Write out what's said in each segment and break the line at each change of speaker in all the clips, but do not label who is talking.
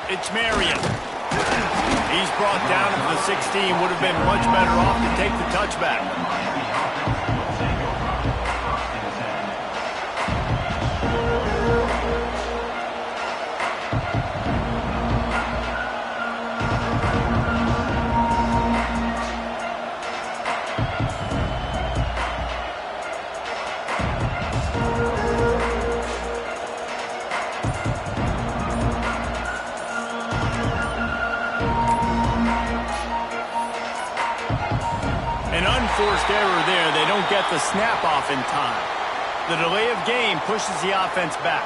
It's Marion. He's brought down to the 16. Would have been much better off to take the touchback. Forced error there. They don't get the snap off in time. The delay of game pushes the offense back.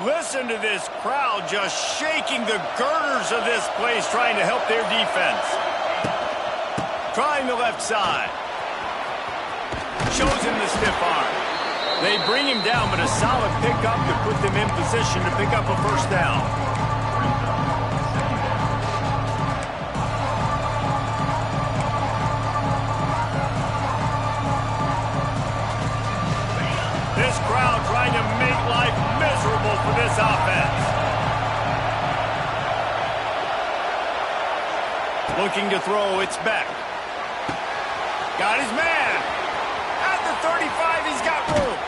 Listen to this crowd just shaking the girders of this place, trying to help their defense. Trying the left side. Shows him the stiff arm. They bring him down, but a solid pickup to put them in position to pick up a first down. This crowd trying to make life miserable for this offense. Looking to throw, it's Beck. Got his man. At the 35, he's got room.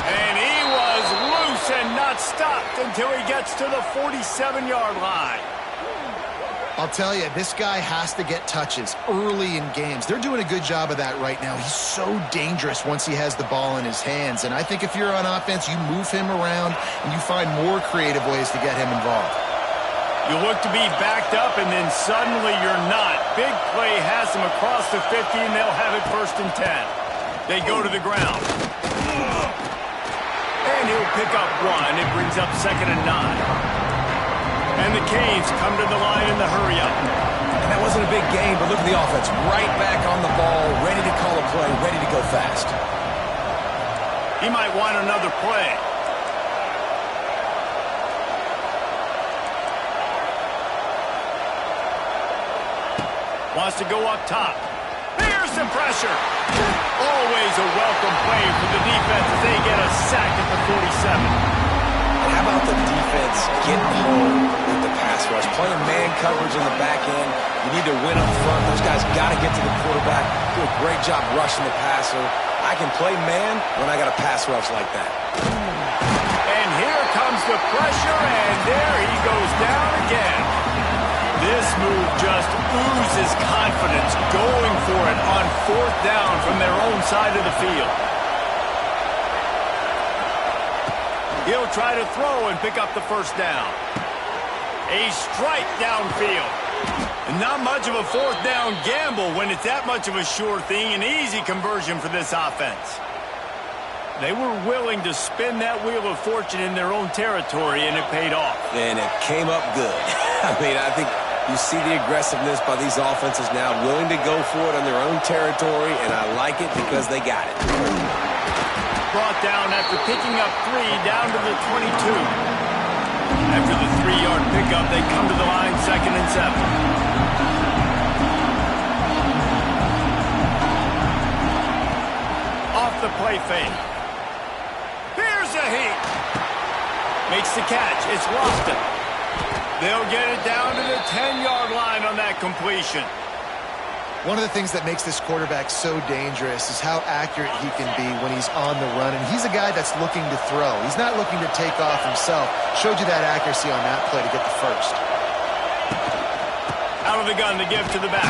And he was loose and not stopped until he gets to the 47-yard line.
I'll tell you, this guy has to get touches early in games. They're doing a good job of that right now. He's so dangerous once he has the ball in his hands. And I think if you're on offense, you move him around and you find more creative ways to get him involved.
You look to be backed up, and then suddenly you're not. Big play has him across the 50, and they'll have it 1st and 10. They go to the ground. And he'll pick up one. It brings up 2nd and 9. And the Canes come to the line in the hurry-up.
And that wasn't a big game, but look at the offense. Right back on the ball, ready to call a play, ready to go fast.
He might want another play. Wants to go up top. Here's some pressure. Always a welcome play for the defense as they get a sack at the 47.
How about the defense getting home with the pass rush? Playing man coverage in the back end. You need to win up front. Those guys got to get to the quarterback. Do a great job rushing the passer. I can play man when I got a pass rush like that.
And here comes the pressure, and there he goes down again. This move just oozes confidence, going for it on 4th down from their own side of the field. He'll try to throw and pick up the 1st down. A strike downfield. Not much of a 4th down gamble when it's that much of a sure thing. An easy conversion for this offense. They were willing to spin that wheel of fortune in their own territory, and it paid off.
And it came up good. I mean, I think you see the aggressiveness by these offenses now, willing to go for it on their own territory, and I like it because they got it.
Brought down after picking up 3 down to the 22. After the 3-yard pickup, they come to the line 2nd and 7. Off the play fake. Here's a heat. Makes the catch. It's Lofton. They'll get it down to the 10-yard line on that completion.
One of the things that makes this quarterback so dangerous is how accurate he can be when he's on the run. And he's a guy that's looking to throw. He's not looking to take off himself. Showed you that accuracy on that play to get the first.
Out of the gun, the give to the back.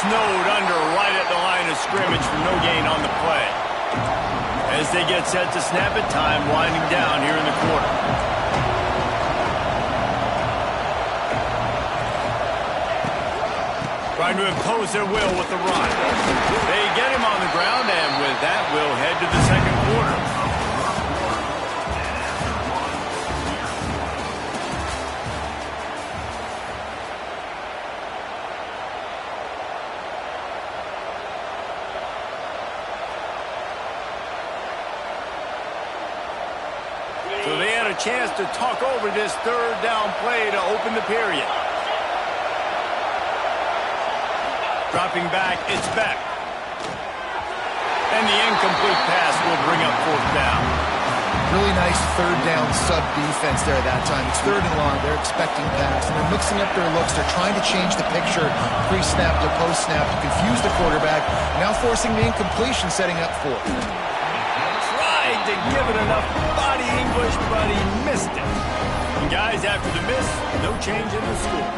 Snowed under right at the line of scrimmage for no gain on the play. As they get set to snap it, time winding down here in the quarter. Trying to impose their will with the run. They get him on the ground, and with that, we'll head to the second quarter. So they had a chance to talk over this third down play to open the period. Dropping back, it's Beck. And the incomplete pass will bring up fourth down.
Really nice third down sub defense there at that time. It's third and long. They're expecting pass, and they're mixing up their looks. They're trying to change the picture pre-snap to post-snap to confuse the quarterback, now forcing the incompletion, setting up fourth.
Tried to give it enough body English, but he missed it. And guys, after the miss, no change in the score.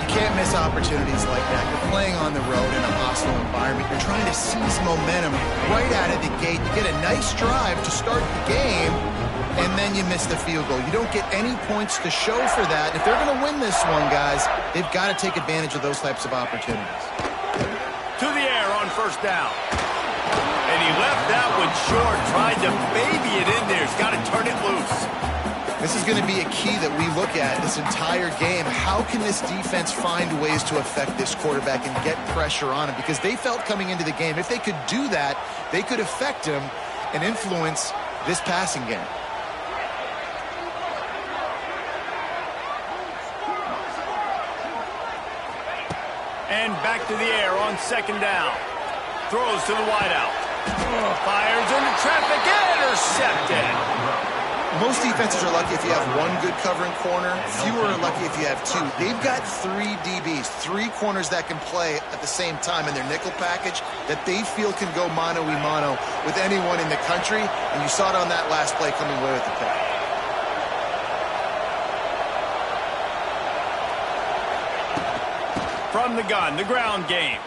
You can't miss opportunities like that. You're playing on the road in a hostile environment. You're trying to seize momentum right out of the gate. You get a nice drive to start the game, and then you miss the field goal. You don't get any points to show for that. If they're going to win this one, guys, they've got to take advantage of those types of opportunities.
To the air on first down. And he left that one short, tried to baby it in there. He's got to turn it loose.
This is going to be a key that we look at this entire game. How can this defense find ways to affect this quarterback and get pressure on him? Because they felt coming into the game, if they could do that, they could affect him and influence this passing game.
And back to the air on second down. Throws to the wideout. Fires into traffic, intercepted.
Most defenses are lucky if you have one good covering corner. Fewer are lucky if you have two. They've got three DBs, three corners that can play at the same time in their nickel package that they feel can go mano-a-mano with anyone in the country. And you saw it on that last play coming away with the pick.
From the gun, the ground game.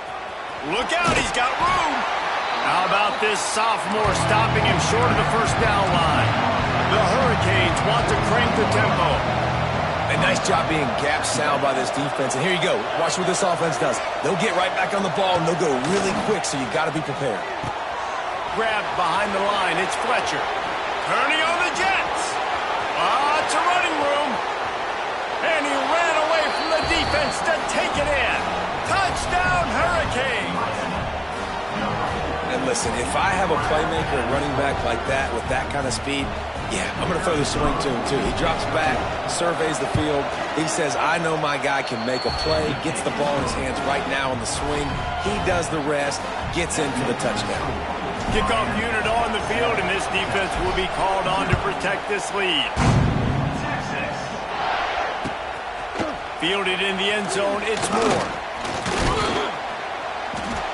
Look out, he's got room. How about this sophomore stopping him short of the first down line? The Hurricanes want to crank the tempo.
A nice job being gap sound by this defense. And here you go. Watch what this offense does. They'll get right back on the ball, and they'll go really quick, so you got to be prepared.
Grabbed behind the line. It's Fletcher. Turning on the Jets. It's a running room. And he ran away from the defense to take it in. Touchdown, Hurricanes.
And listen, if I have a playmaker running back like that with that kind of speed, yeah, I'm going to throw the swing to him, too. He drops back, surveys the field. He says, I know my guy can make a play, gets the ball in his hands right now on the swing. He does the rest, gets in for the touchdown.
Kickoff unit on the field, and this defense will be called on to protect this lead. Fielded in the end zone, it's Moore.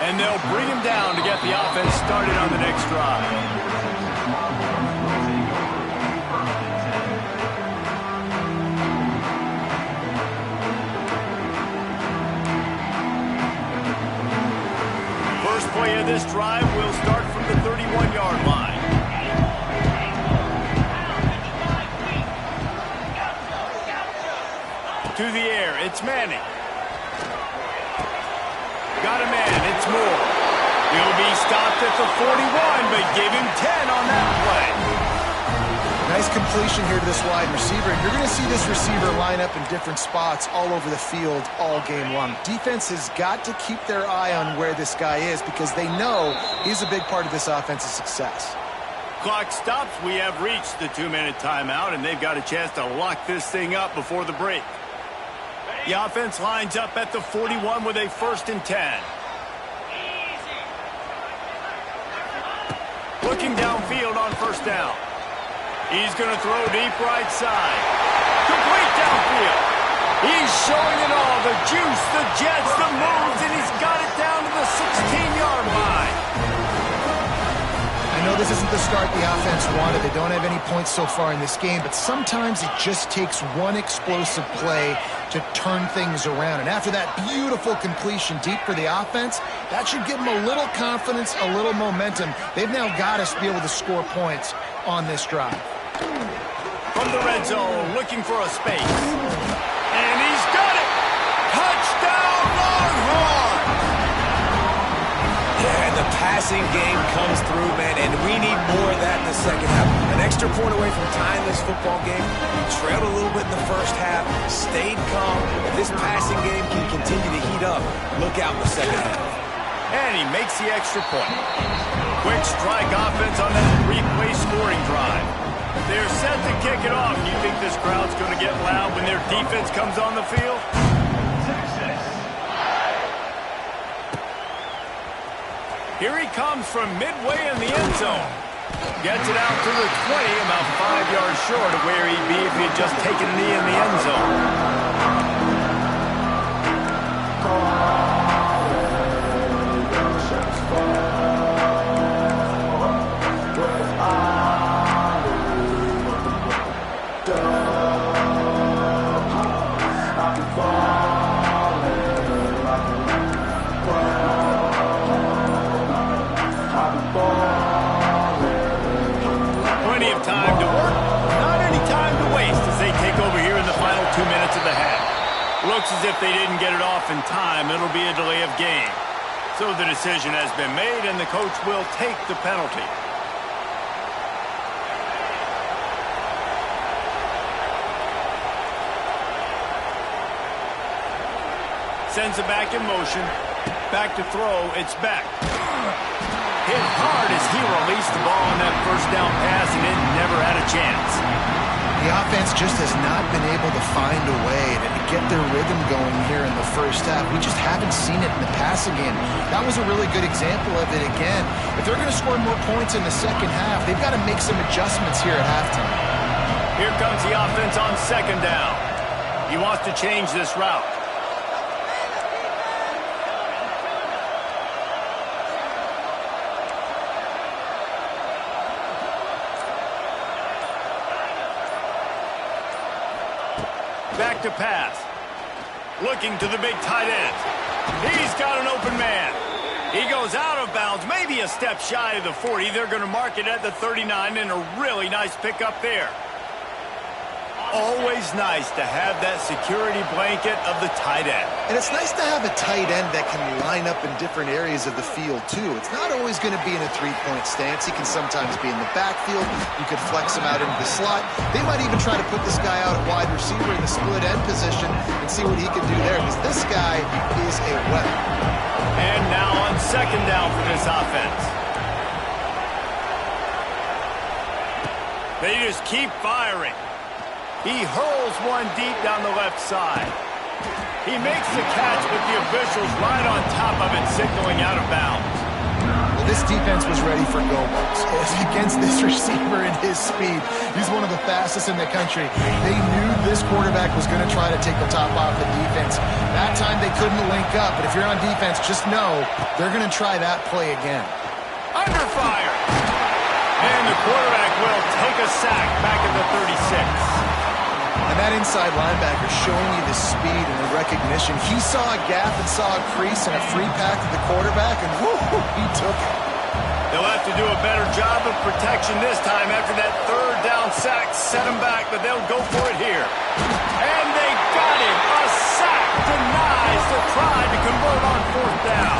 And they'll bring him down to get the offense started on the next drive. First play of this drive will start from the 31-yard line. To the air, it's Manning. Got a man, it's Moore. He'll be stopped at the 41, but give him 10 on that play.
Nice completion here to this wide receiver. And you're going to see this receiver line up in different spots all over the field all game long. Defense has got to keep their eye on where this guy is because they know he's a big part of this offense's success.
Clock stops. We have reached the 2-minute timeout, and they've got a chance to lock this thing up before the break. The offense lines up at the 41 with a 1st and 10. Looking downfield on first down. He's going to throw deep right side. Complete downfield. He's showing it all, the juice, the jets, the moves, and he's got it down to the 16-yard line.
I know this isn't the start the offense wanted. They don't have any points so far in this game, but sometimes it just takes one explosive play to turn things around. And after that beautiful completion deep for the offense, that should give them a little confidence, a little momentum. They've now got us to be able to score points on this drive.
From the red zone, looking for a space. And he's got it! Touchdown, Longhorn!
Yeah, and the passing game comes through, man, and we need more of that in the second half. An extra point away from tying this football game. We trailed a little bit in the first half, stayed calm. If this passing game can continue to heat up, look out in the second half.
And he makes the extra point. Quick strike offense on that three-play scoring drive. They're set to kick it off. You think this crowd's going to get loud when their defense comes on the field? Here he comes from midway in the end zone. Gets it out to the 20, about 5 yards short of where he'd be if he had just taken a knee in the end zone. Plenty of time to work, not any time to waste as they take over here in the final 2 minutes of the half. Looks as if they didn't get it off in time. It'll be a delay of game. So the decision has been made, and the coach will take the penalty. Sends it back in motion. Back to throw. It's back. Hit hard as he released the ball on that first down pass, and it never had a chance.
The offense just has not been able to find a way to get their rhythm going here in the first half. We just haven't seen it in the passing game. That was a really good example of it again. If they're going to score more points in the second half, they've got to make some adjustments here at halftime.
Here comes the offense on second down. He wants to change this route. Back to pass. Looking to the big tight end. He's got an open man. He goes out of bounds, maybe a step shy of the 40. They're going to mark it at the 39, and a really nice pickup there. Always nice to have that security blanket of the tight end.
And it's nice to have a tight end that can line up in different areas of the field, too. It's not always going to be in a three-point stance. He can sometimes be in the backfield. You could flex him out into the slot. They might even try to put this guy out at wide receiver in the split end position and see what he can do there, because this guy is a weapon.
And now on second down for this offense. They just keep firing. He hurls one deep down the left side. He makes the catch with the officials right on top of it, signaling out of bounds.
Well, this defense was ready for go-balls. Against this receiver and his speed, he's one of the fastest in the country. They knew this quarterback was going to try to take the top off the defense. That time they couldn't link up, but if you're on defense, just know they're going to try that play again.
Under fire! And the quarterback will take a sack back at the 36.
And that inside linebacker showing you the speed and the recognition. He saw a gap and saw a crease and a free pack to the quarterback, and whoo, he took it.
They'll have to do a better job of protection this time after that third down sack. Set him back, but they'll go for it here. And they got him. A sack denies the try to convert on fourth down.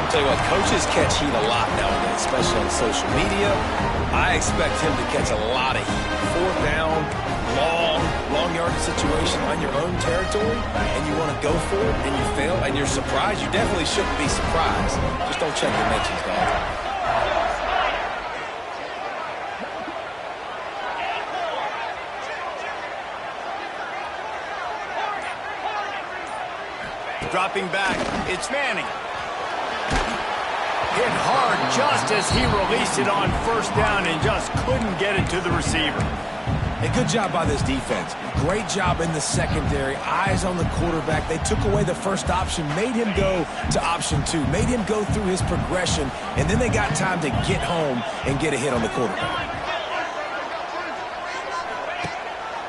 I'll tell you what, coaches catch heat a lot nowadays, especially on social media. I expect him to catch a lot of heat. Fourth down, long yardage situation on your own territory, and you want to go for it, and you fail, and you're surprised. You definitely shouldn't be surprised. Just don't check your mentions, dog.
Dropping back, it's Manning. Hit hard just as he released it on first down and just couldn't get it to the receiver.
A good job by this defense. Great job in the secondary. Eyes on the quarterback. They took away the first option, made him go to option 2, made him go through his progression, and then they got time to get home and get a hit on the quarterback.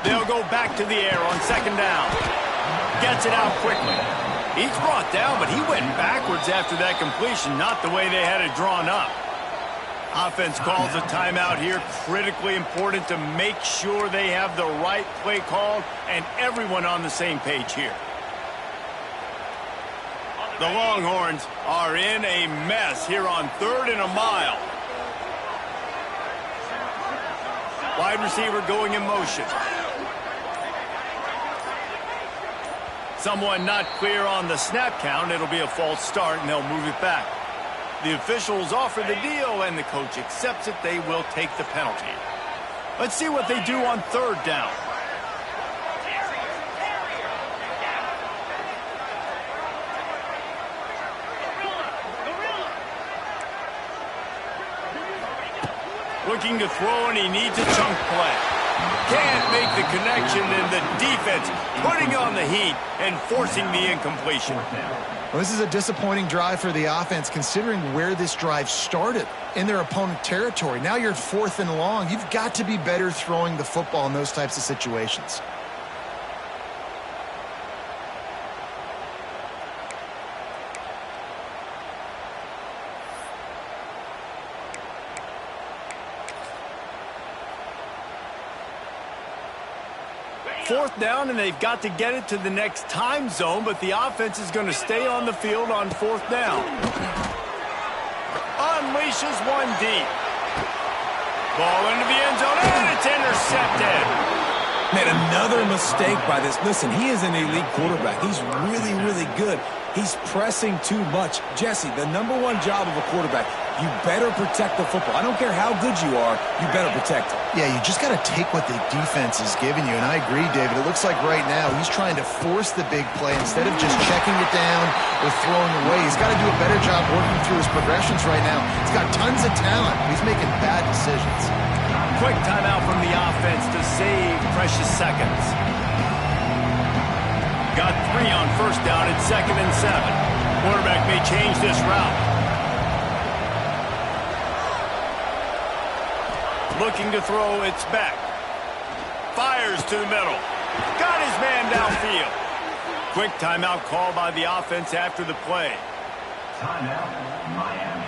They'll go back to the air on second down. Gets it out quickly. He's brought down, but he went backwards after that completion, not the way they had it drawn up. Offense calls a timeout here. Critically important to make sure they have the right play called and everyone on the same page here. The Longhorns are in a mess here on 3rd and a mile. Wide receiver going in motion. Someone not clear on the snap count. It'll be a false start, and they'll move it back. The officials offer the deal, and the coach accepts it. They will take the penalty. Let's see what they do on 3rd down. Looking to throw, and he needs a chunk play. Can't make the connection, and the defense putting on the heat and forcing the incompletion.
Well, this is a disappointing drive for the offense, considering where this drive started, in their opponent territory. Now you're at 4th and long. You've got to be better throwing the football in those types of situations.
Fourth down, and they've got to get it to the next time zone, but the offense is going to stay on the field on 4th down. Unleashes one deep. Ball into the end zone, and it's intercepted.
Made another mistake by this. Listen, he is an elite quarterback. He's really, really good. He's pressing too much. Jesse, the #1 job of a quarterback, you better protect the football. I don't care how good you are, you better protect it.
Yeah, you just got to take what the defense is giving you, and I agree, David. It looks like right now he's trying to force the big play instead of just checking it down or throwing away. He's got to do a better job working through his progressions right now. He's got tons of talent. He's making bad decisions.
Quick timeout from the offense to save precious seconds. Got 3 on 1st down at 2nd and 7. Quarterback may change this route. Looking to throw, it's back. Fires to the middle. Got his man downfield. Quick timeout call by the offense after the play.
Timeout, Miami.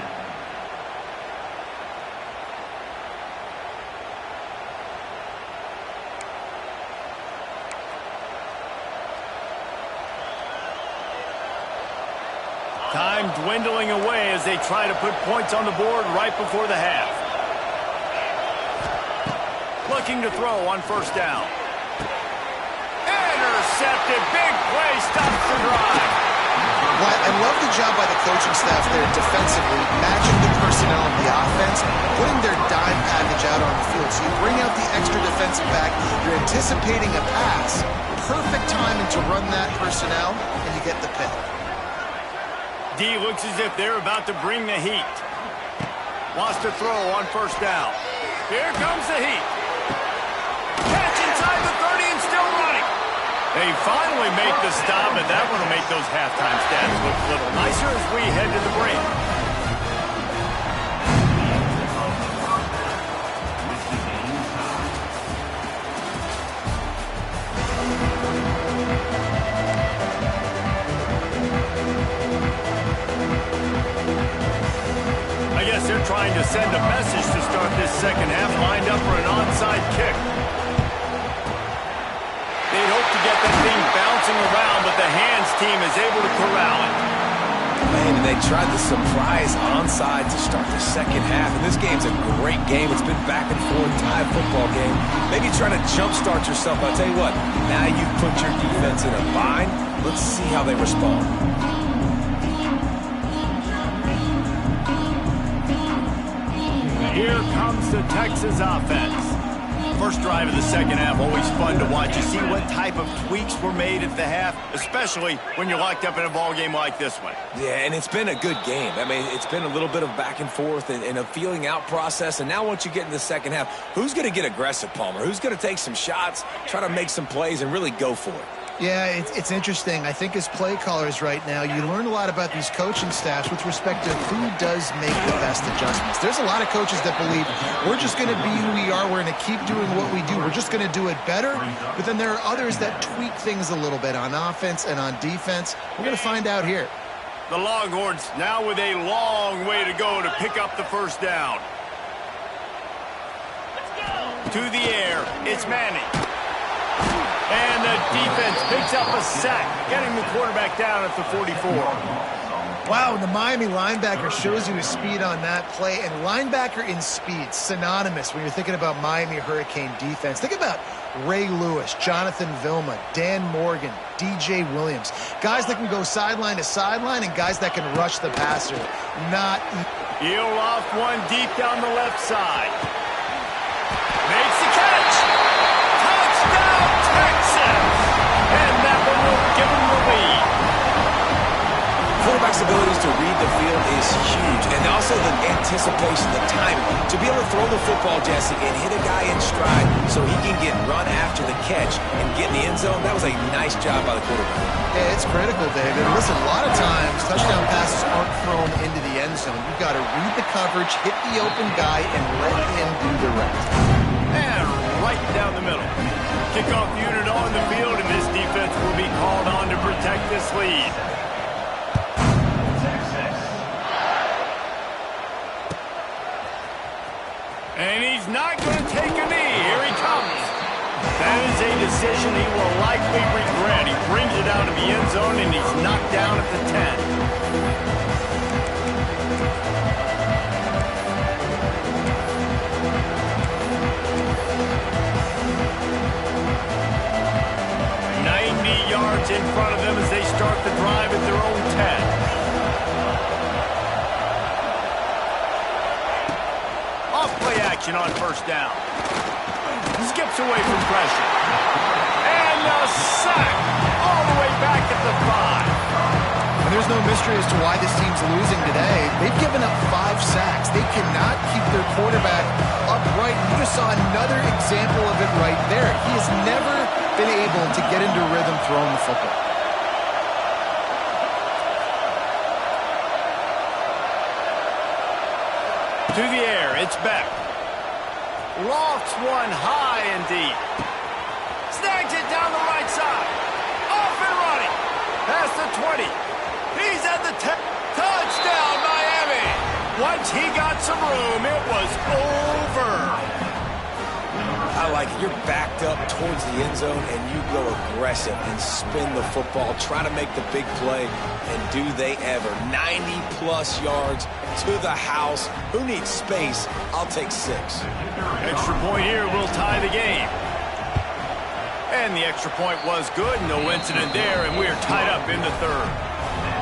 Time dwindling away as they try to put points on the board right before the half. Looking to throw on 1st down. Intercepted. Big play. Stops the drive.
Well, I love the job by the coaching staff there defensively, matching the personnel of the offense, putting their dime package out on the field. So you bring out the extra defensive back. You're anticipating a pass. Perfect timing to run that personnel, and you get the pick.
D looks as if they're about to bring the heat. Wants to throw on 1st down. Here comes the heat. Catch inside the 30 and still running. They finally make the stop, and that one will make those halftime stats look a little nicer as we head to the break. I guess they're trying to send a message to start this second half, lined up for an onside kick. They'd hope to get that thing bouncing around, but the hands team is able to corral it.
Man, they tried the surprise onside to start the second half, and this game's a great game. It's been back and forth, tie football game. Maybe try to jumpstart yourself. I'll tell you what, now you've put your defense in a bind. Let's see how they respond.
Here comes the Texas offense. First drive of the second half, always fun to watch. You see what type of tweaks were made at the half, especially when you're locked up in a ball game like this one.
Yeah, and it's been a good game. I mean, it's been a little bit of back and forth and a feeling out process. And now once you get in the second half, who's going to get aggressive, Palmer? Who's going to take some shots, try to make some plays, and really go for it?
Yeah, it's interesting. I think as play callers right now, you learn a lot about these coaching staffs with respect to who does make the best adjustments. There's a lot of coaches that believe we're just going to be who we are. We're going to keep doing what we do. We're just going to do it better. But then there are others that tweak things a little bit on offense and on defense. We're going to find out here.
The Longhorns now with a long way to go to pick up the first down. To the air, it's Manning. And the defense picks up a sack, getting the quarterback down at the 44.
Wow, the Miami linebacker shows you his speed on that play. And linebacker in speed, synonymous when you're thinking about Miami Hurricane defense. Think about Ray Lewis, Jonathan Vilma, Dan Morgan, DJ Williams. Guys that can go sideline to sideline and guys that can rush the passer. Not easy.
He'll off one deep down the left side. Makes the catch. Touchdown, Texas. And that one will give him the lead.
Quarterback's abilities to read the field is huge. And also the anticipation, the timing. To be able to throw the football, Jesse, and hit a guy in stride so he can get run after the catch and get in the end zone, that was a nice job by the quarterback.
Yeah, it's critical, David. Listen, a lot of times touchdown passes aren't thrown into the end zone. You've got to read the coverage, hit the open guy, and let him do the rest.
And right down the middle. Kickoff unit on the field, and this defense will be called on to protect this lead. And he's not going to take a knee. Here he comes. That is a decision he will likely regret. He brings it out of the end zone, and he's knocked down at the 10. 90 yards in front of them as they start the drive at their own 10. Off-play action on first down. Skips away from pressure. And a sack all the way back at the 5.
And there's no mystery as to why this team's losing today. They've given up 5 sacks. They cannot keep their quarterback upright. You just saw another example of it right there. He has never been able to get into rhythm throwing the football.
To the air, it's Beck. Lofts one high and deep. Snags it down the right side. Off and running. Past the 20. He's at the 10. Touchdown, Miami. Once he got some room, it was over.
I like it. You're backed up towards the end zone, and you go aggressive and spin the football, try to make the big play, and do they ever. 90-plus yards to the house. Who needs space? I'll take 6.
Extra point here will tie the game. And the extra point was good. No incident there, and we're tied up in the 3rd.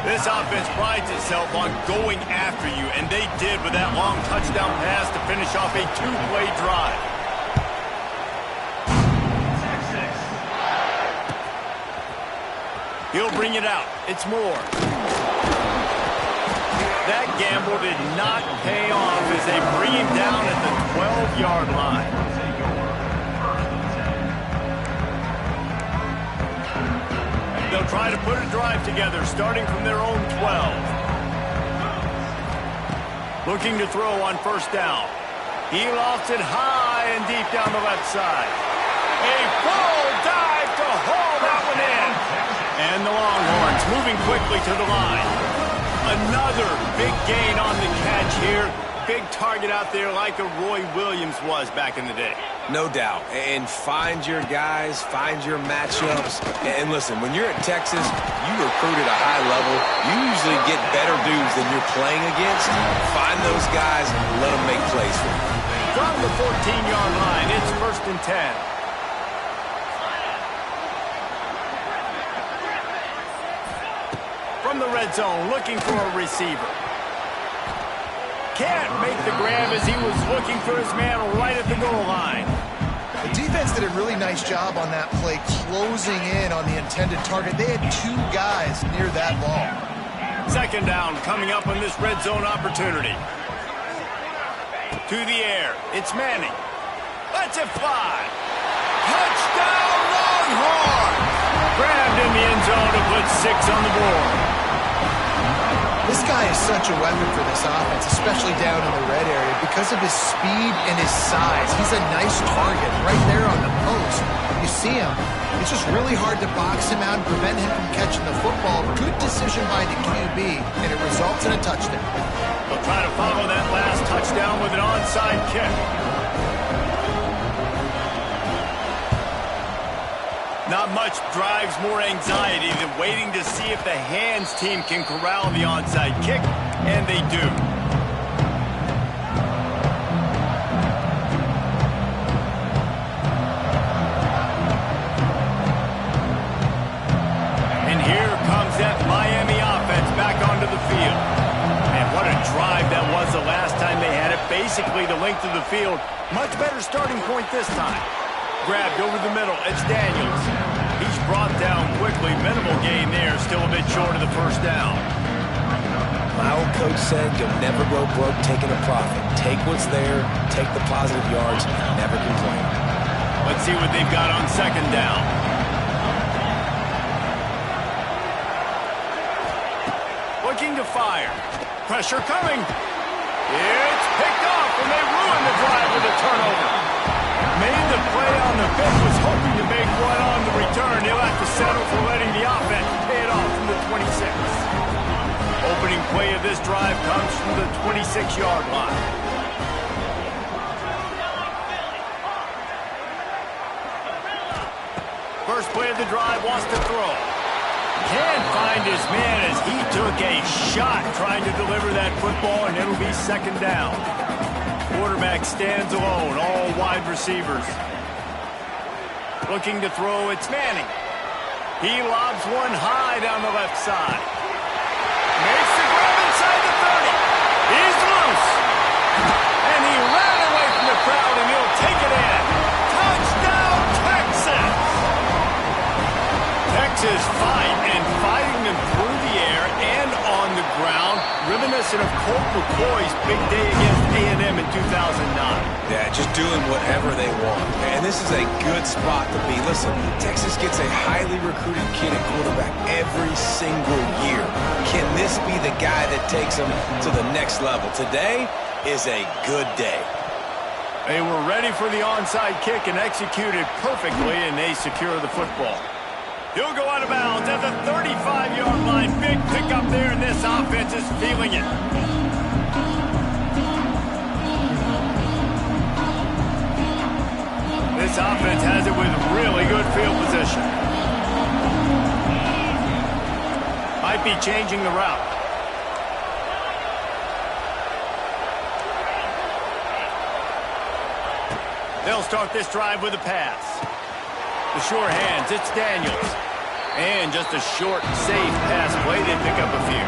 This offense prides itself on going after you, and they did with that long touchdown pass to finish off a 2-play drive. He'll bring it out. It's Moore. That gamble did not pay off as they bring him down at the 12-yard line. They'll try to put a drive together, starting from their own 12. Looking to throw on first down. He lofts it high and deep down the left side. A full dive to haul that one in. And the Longhorns moving quickly to the line. Another big gain on the catch here. Big target out there like a Roy Williams was back in the day.
No doubt. And find your guys, find your matchups. And listen, when you're at Texas, you recruit at a high level. You usually get better dudes than you're playing against. Find those guys and let them make plays for you.
From the 14-yard line, it's 1st and 10. From the red zone, looking for a receiver. Can't make the grab as he was looking for his man right at the goal line.
The defense did a really nice job on that play, closing in on the intended target. They had two guys near that ball.
Second down coming up on this red zone opportunity. To the air. It's Manning. Lets it fly. Touchdown, Longhorns! Grabbed in the end zone to put 6 on the board.
This guy is such a weapon for this offense, especially down in the red area. Because of his speed and his size, he's a nice target right there on the post. You see him. It's just really hard to box him out and prevent him from catching the football. Good decision by the QB, and it results in a touchdown.
They'll try to follow that last touchdown with an onside kick. Not much drives more anxiety than waiting to see if the hands team can corral the onside kick, and they do. And here comes that Miami offense back onto the field. And what a drive that was the last time they had it, basically the length of the field. Much better starting point this time. Grabbed over the middle. It's Daniels. He's brought down quickly. Minimal gain there. Still a bit short of the first down.
My old coach said you'll never go broke taking a profit. Take what's there, take the positive yards, never complain.
Let's see what they've got on second down. Looking to fire. Pressure coming. It's picked off, and they ruin the drive with a turnover. Made the play on the pitch, was hoping to make one on the return. He'll have to settle for letting the offense pay it off from the 26. Opening play of this drive comes from the 26-yard line. First play of the drive, wants to throw. Can't find his man as he took a shot trying to deliver that football, and it'll be second down. Quarterback stands alone, all wide receivers. Looking to throw, it's Manning. He lobs one high down the left side. Makes the grab inside the 30. He's loose. And he ran away from the crowd, and he'll take it in. Touchdown, Texas! Texas fighting them through the air and on the ground, reminiscent of Colt McCoy's big day against A&M in 2009.
Yeah, just doing whatever they want. And this is a good spot to be. Listen, Texas gets a highly recruited kid at quarterback every single year. Can this be the guy that takes them to the next level? Today is a good day.
They were ready for the onside kick and executed perfectly, and they secure the football. He'll go out of bounds at the 35-yard line. Big pickup there, and this offense is feeling it. This offense has it with really good field position. Might be changing the route. They'll start this drive with a pass. The short hands, it's Daniels. And just a short, safe pass play. They pick up a few.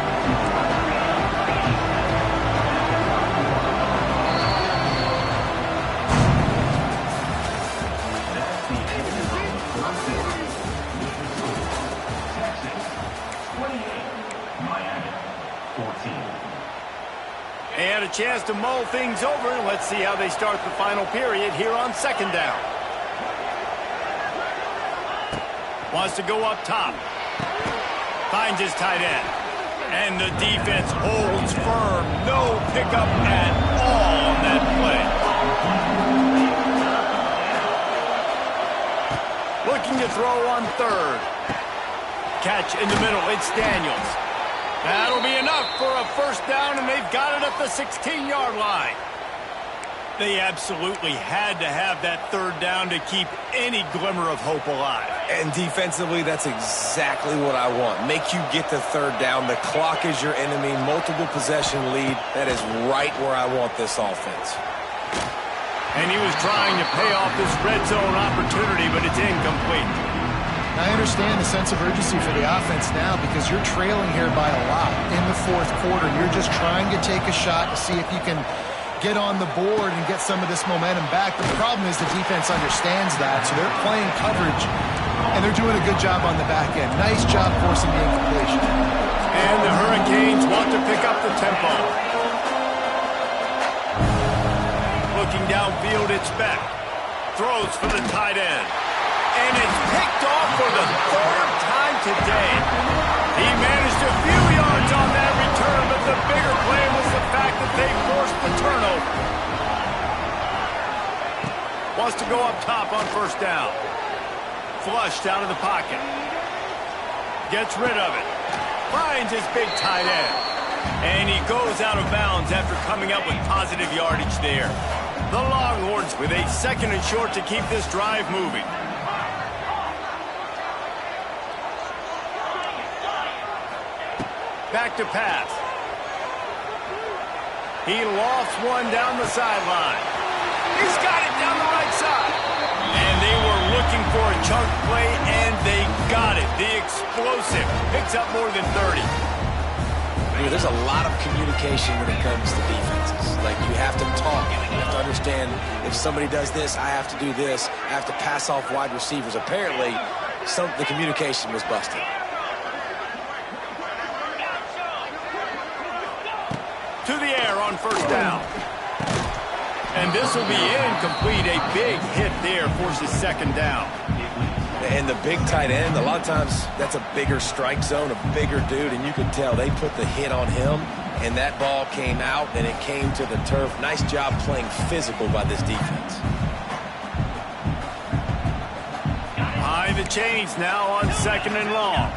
And a chance to mull things over. Let's see how they start the final period here on second down. Wants to go up top. Finds his tight end. And the defense holds firm. No pickup at all on that play. Looking to throw on third. Catch in the middle. It's Daniels. That'll be enough for a first down, and they've got it at the 16-yard line. They absolutely had to have that third down to keep any glimmer of hope alive.
And defensively, that's exactly what I want. Make you get the third down. The clock is your enemy. Multiple possession lead. That is right where I want this offense.
And he was trying to pay off this red zone opportunity, but it's incomplete.
I understand the sense of urgency for the offense now because you're trailing here by a lot in the fourth quarter. You're just trying to take a shot to see if you can get on the board and get some of this momentum back. But the problem is the defense understands that, so they're playing coverage, and they're doing a good job on the back end. Nice job forcing the incompletion.
And the Hurricanes want to pick up the tempo. Looking downfield, it's Beck. Throws for the tight end. And it's picked off for the third time today. He managed a few yards on that return, but the bigger play was the fact that they forced the turnover. Wants to go up top on first down. Flushed out of the pocket. Gets rid of it. Finds his big tight end. And he goes out of bounds after coming up with positive yardage there. The Longhorns with a second and short to keep this drive moving. Back to pass. He lofts one down the sideline. He's got it down the right side. And they were looking for a chunk play, and they got it. The explosive picks up more than 30.
There's a lot of communication when it comes to defenses. Like, you have to talk. You have to understand if somebody does this, I have to do this. I have to pass off wide receivers. Apparently, the communication was busted.
To the air on first down. And this will be incomplete. A big hit there forces second down.
And the big tight end, a lot of times that's a bigger strike zone, a bigger dude, and you could tell they put the hit on him, and that ball came out, and it came to the turf. Nice job playing physical by this defense.
Behind the chains now on second and long.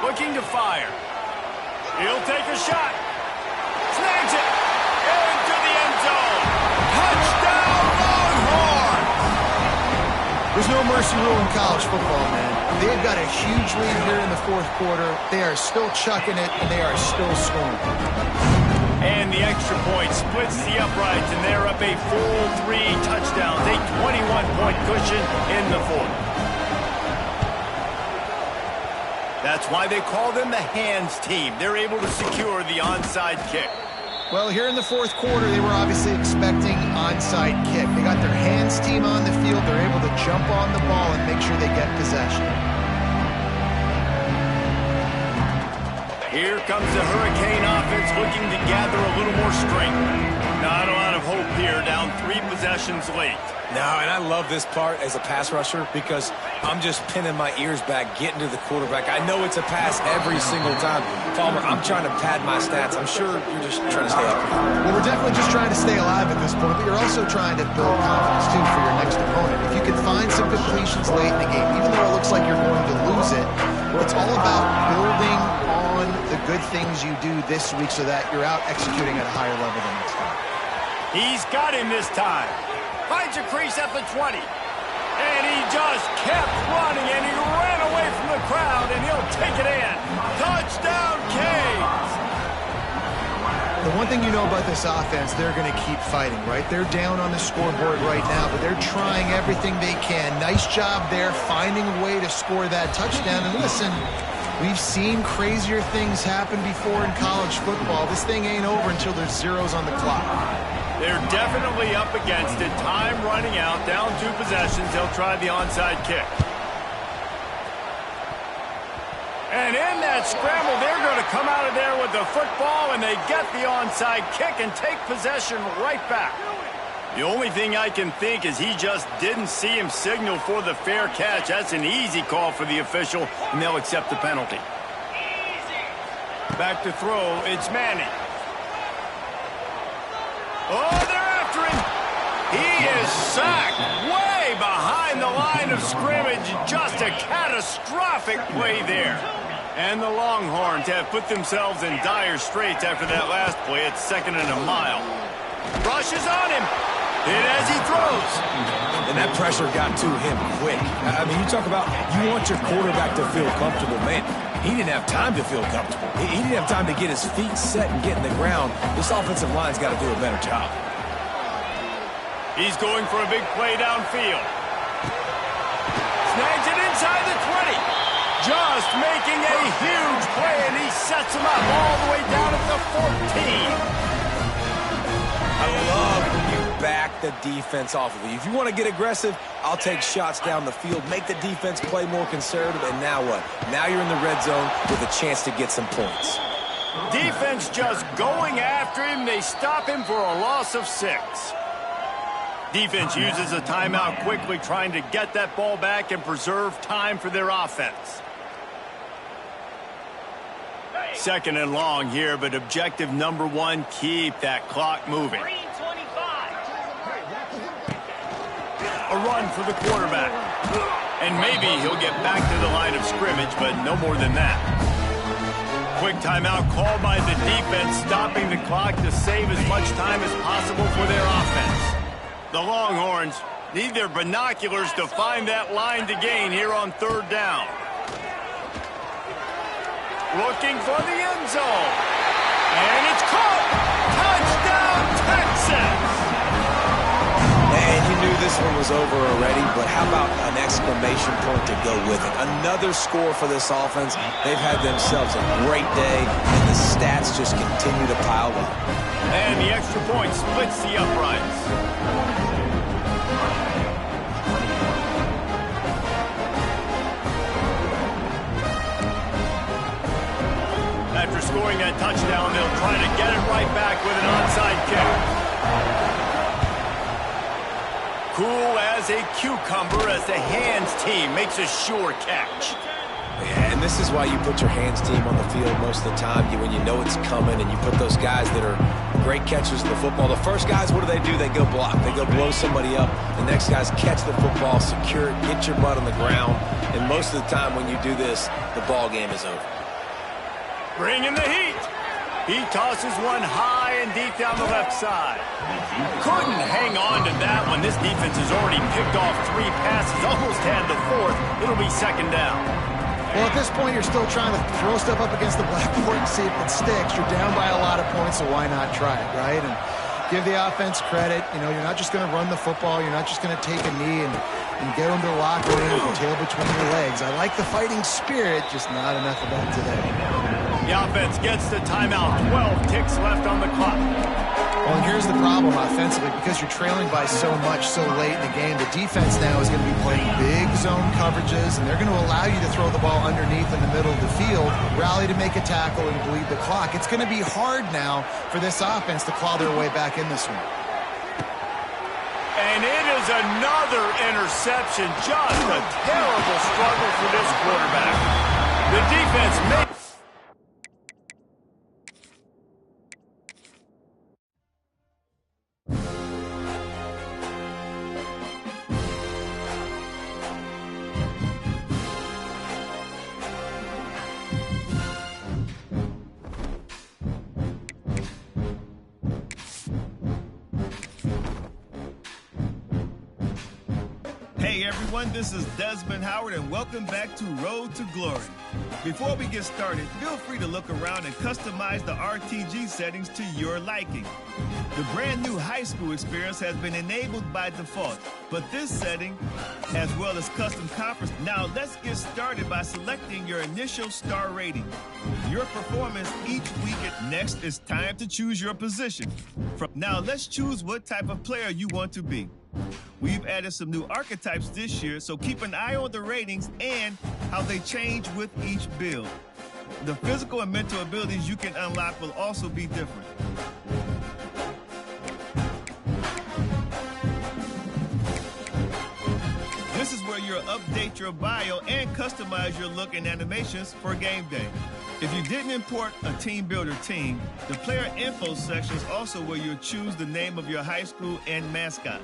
Looking to fire. He'll take a shot. Snags it. Into the end zone. Touchdown, Longhorns!
There's no mercy rule in college football, man. They've got a huge lead here in the fourth quarter. They are still chucking it, and they are still scoring.
And the extra point splits the uprights, and they're up a full 3 touchdowns. A 21-point cushion in the fourth. That's why they call them the hands team. They're able to secure the onside kick.
Well, here in the fourth quarter, they were obviously expecting onside kick. They got their hands team on the field. They're able to jump on the ball and make sure they get possession.
Here comes the Hurricane offense looking to gather a little more strength. Not a lot of hope here, down 3 possessions late.
No, and I love this part as a pass rusher because I'm just pinning my ears back, getting to the quarterback. I know it's a pass every single time. Palmer, I'm trying to pad my stats. I'm sure you're just trying to stay up.
Well, we're definitely just trying to stay alive at this point, but you're also trying to build confidence, too, for your next opponent. If you can find some completions late in the game, even though it looks like you're going to lose it, it's all about building on the good things you do this week so that you're out executing at a higher level the next time.
He's got him this time. Finds a crease at the 20. And he just kept running, and he ran away from the crowd, and he'll take it in. Touchdown, Canes!
The one thing you know about this offense, they're going to keep fighting, right? They're down on the scoreboard right now, but they're trying everything they can. Nice job there, finding a way to score that touchdown. And listen, we've seen crazier things happen before in college football. This thing ain't over until there's zeros on the clock.
They're definitely up against it. Time running out. Down 2 possessions. They'll try the onside kick. And in that scramble, they're going to come out of there with the football, and they get the onside kick and take possession right back. The only thing I can think is he just didn't see him signal for the fair catch. That's an easy call for the official, and they'll accept the penalty. Back to throw. It's Manning. Oh, they're after him. He is sacked way behind the line of scrimmage. Just a catastrophic play there. And the Longhorns have put themselves in dire straits after that last play. It's 2nd and a mile. Rushes on him. Hit as he throws.
And that pressure got to him quick. I mean, you talk about you want your quarterback to feel comfortable. Man, he didn't have time to feel comfortable. He didn't have time to get his feet set and get in the ground. This offensive line's got to do a better job.
He's going for a big play downfield. Snags it inside the 20. just making a huge play, and he sets him up all the way down at the 14.
I love when you back the defense off of you. If you want to get aggressive, I'll take shots down the field, make the defense play more conservative, and now what? Now you're in the red zone with a chance to get some points.
Defense just going after him. They stop him for a loss of 6. Defense uses a timeout quickly, trying to get that ball back and preserve time for their offense. 2nd and long here, but objective number 1, keep that clock moving. A run for the quarterback. And maybe he'll get back to the line of scrimmage, but no more than that. Quick timeout called by the defense, stopping the clock to save as much time as possible for their offense. The Longhorns need their binoculars to find that line to gain here on 3rd down. Looking for the end zone. And it's caught. Touchdown, Texas!
And you knew this one was over already, but how about an exclamation point to go with it? Another score for this offense. They've had themselves a great day, and the stats just continue to pile up.
And the extra point splits the uprights. After scoring that touchdown, they'll try to get it right back with an onside kick. Cool as a cucumber as the hands team makes a sure catch.
Yeah, and this is why you put your hands team on the field most of the time, when you know it's coming, and you put those guys that are great catchers of the football. The first guys, what do? They go block. They go blow somebody up. The next guys catch the football, secure it, get your butt on the ground. And most of the time when you do this, the ball game is over.
Bringing the heat. He tosses one high and deep down the left side. Couldn't hang on to that one. This defense has already picked off 3 passes, almost had the 4th. It'll be 2nd down.
Well, at this point, you're still trying to throw stuff up against the blackboard and see if it sticks. You're down by a lot of points, so why not try it, right? And give the offense credit. You know, you're not just going to run the football. You're not just going to take a knee and get them to the locker room with the tail between your legs. I like the fighting spirit, just not enough of that today.
The offense gets the timeout. 12 ticks left on the clock.
Well, and here's the problem offensively. Because you're trailing by so much so late in the game, the defense now is going to be playing big zone coverages, and they're going to allow you to throw the ball underneath in the middle of the field, rally to make a tackle, and bleed the clock. It's going to be hard now for this offense to claw their way back in this one.
And it is another interception. Just a terrible struggle for this quarterback. The defense makes...
Hey everyone, this is Desmond Howard and welcome back to Road to Glory. Before we get started, feel free to look around and customize the RTG settings to your liking. The brand new high school experience has been enabled by default, but this setting, as well as custom conference. Now let's get started by selecting your initial star rating. Your performance each week. Next, it's time to choose your position. Now let's choose what type of player you want to be. We've added some new archetypes this year, so keep an eye on the ratings and how they change with each build. The physical and mental abilities you can unlock will also be different. This is where you'll update your bio and customize your look and animations for game day. If you didn't import a Team Builder team, the player info section is also where you'll choose the name of your high school and mascot.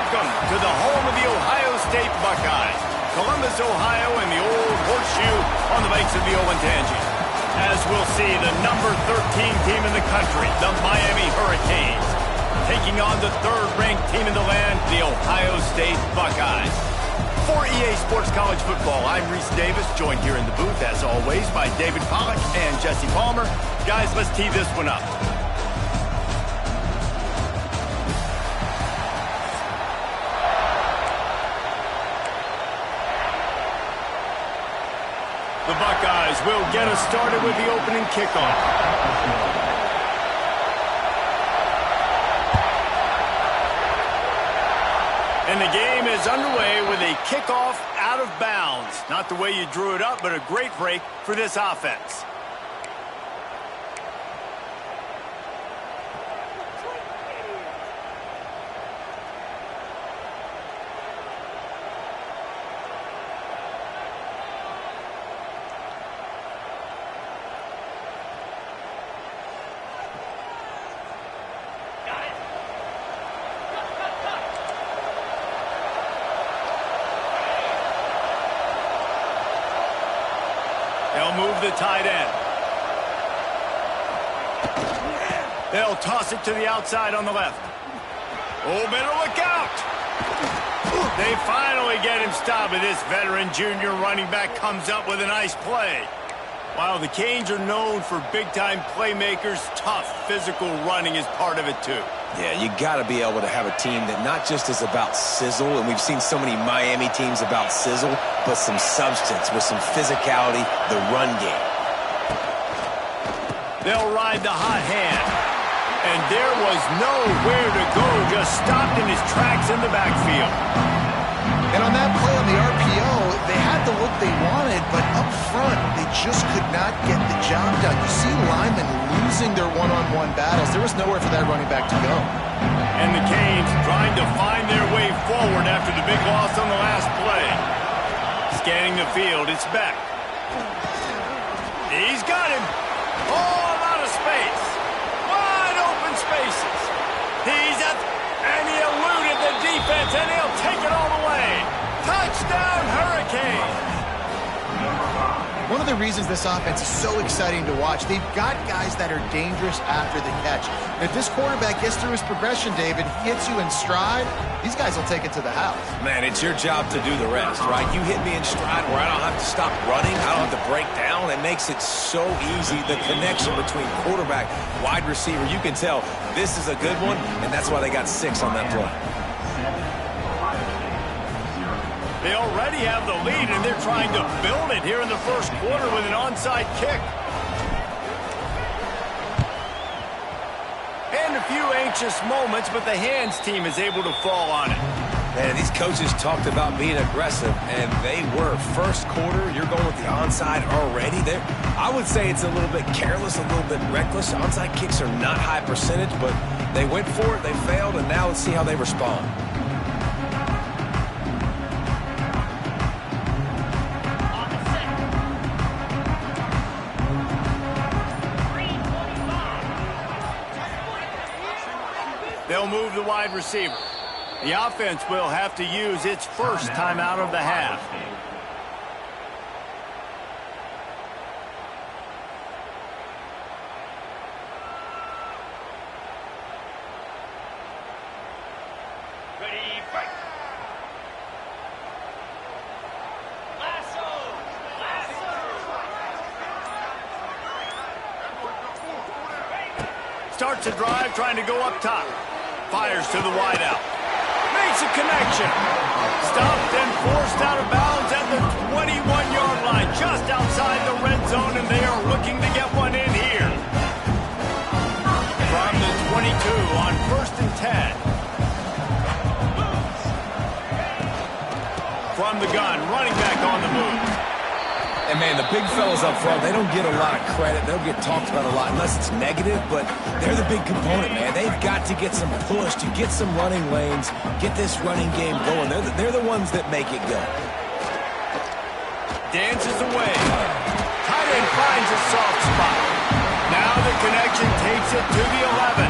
Welcome to the home of the Ohio State Buckeyes, Columbus, Ohio, and the old horseshoe on the banks of the Olentangy. As we'll see, the number 13 team in the country, the Miami Hurricanes, taking on the third-ranked team in the land, the Ohio State Buckeyes. For EA Sports College Football, I'm Reese Davis, joined here in the booth, as always, by David Pollack and Jesse Palmer. Guys, let's tee this one up. The Buckeyes will get us started with the opening kickoff. And the game is underway with a kickoff out of bounds. Not the way you drew it up, but a great break for this offense. They'll move the tight end. They'll toss it to the outside on the left. Oh, better look out. They finally get him stopped, but this veteran junior running back comes up with a nice play. While the Canes are known for big-time playmakers, tough physical running is part of it too.
Yeah, you got to be able to have a team that not just is about sizzle, and we've seen so many Miami teams about sizzle, but some substance with some physicality, the run game.
They'll ride the hot hand. And there was nowhere to go, just stopped in his tracks in the backfield.
And on that play on the RPO, they had the look they wanted, but up front, they just could not get the job done. You see linemen losing their one-on-one battles. There was nowhere for that running back to go.
And the Canes trying to find their way forward after the big loss on the last play. Scanning the field, it's Beck. He's got him. Oh, a lot of space. Wide open spaces. And he eluded the defense, and he'll take it all the way. Touchdown, Hurricanes.
One of the reasons this offense is so exciting to watch, they've got guys that are dangerous after the catch. And if this quarterback gets through his progression, David, he hits you in stride, these guys will take it to the house.
Man, it's your job to do the rest, right? You hit me in stride where I don't have to stop running, I don't have to break down. It makes it so easy, the connection between quarterback, wide receiver. You can tell this is a good one, and that's why they got 6 on that play.
They already have the lead, and they're trying to build it here in the first quarter with an onside kick. And a few anxious moments, but the hands team is able to fall on it.
Man, these coaches talked about being aggressive, and they were. First quarter, you're going with the onside already. I would say it's a little bit careless, a little bit reckless. Onside kicks are not high percentage, but they went for it, they failed, and now let's see how they respond.
They'll move the wide receiver. The offense will have to use its first timeout of the half.
Ready, break. Lasso!
Starts a drive trying to go up top. Fires to the wideout. Makes a connection. Stopped and forced out of bounds at the 21-yard line, just outside the red zone, and they are looking to get one in here. From the 22 on 1st and 10. From the gun, running back on the move.
And, man, the big fellas up front, they don't get a lot of credit. They'll get talked about a lot unless it's negative, but they're the big component, man. They've got to get some push to get some running lanes, get this running game going. They're the ones that make it go.
Dances away. Tight end finds a soft spot. Now the connection takes it to the 11.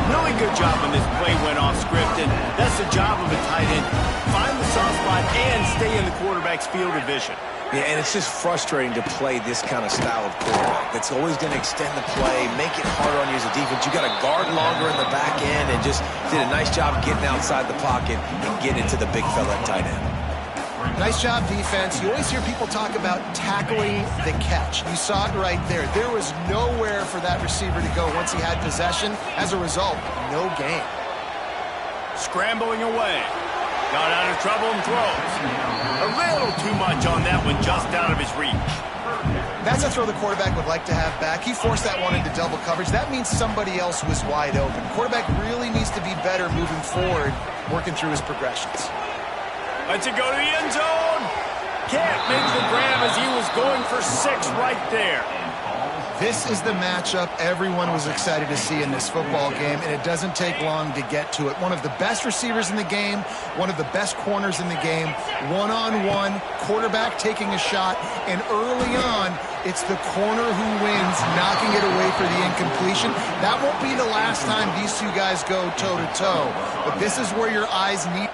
No Really good job when this play went off script, and that's the job of a tight end. Find the soft spot and stay in the quarterback's field of vision.
Yeah, and it's just frustrating to play this kind of style of quarterback. That's always going to extend the play, make it harder on you as a defense. You got to guard longer in the back end, and just did a nice job getting outside the pocket and getting into the big fella at tight end.
Nice job, defense. You always hear people talk about tackling the catch. You saw it right there. There was nowhere for that receiver to go once he had possession. As a result, no gain.
Scrambling away. Got out of trouble and throws. A little too much on that one, just out of his reach.
That's a throw the quarterback would like to have back. He forced that one into double coverage. That means somebody else was wide open. Quarterback really needs to be better moving forward, working through his progressions.
Let's it go to the end zone. Can't make the grab as he was going for 6 right there.
This is the matchup everyone was excited to see in this football game, and it doesn't take long to get to it. One of the best receivers in the game, one of the best corners in the game, one-on-one, quarterback taking a shot, and early on, it's the corner who wins, knocking it away for the incompletion. That won't be the last time these two guys go toe-to-toe, but this is where your eyes need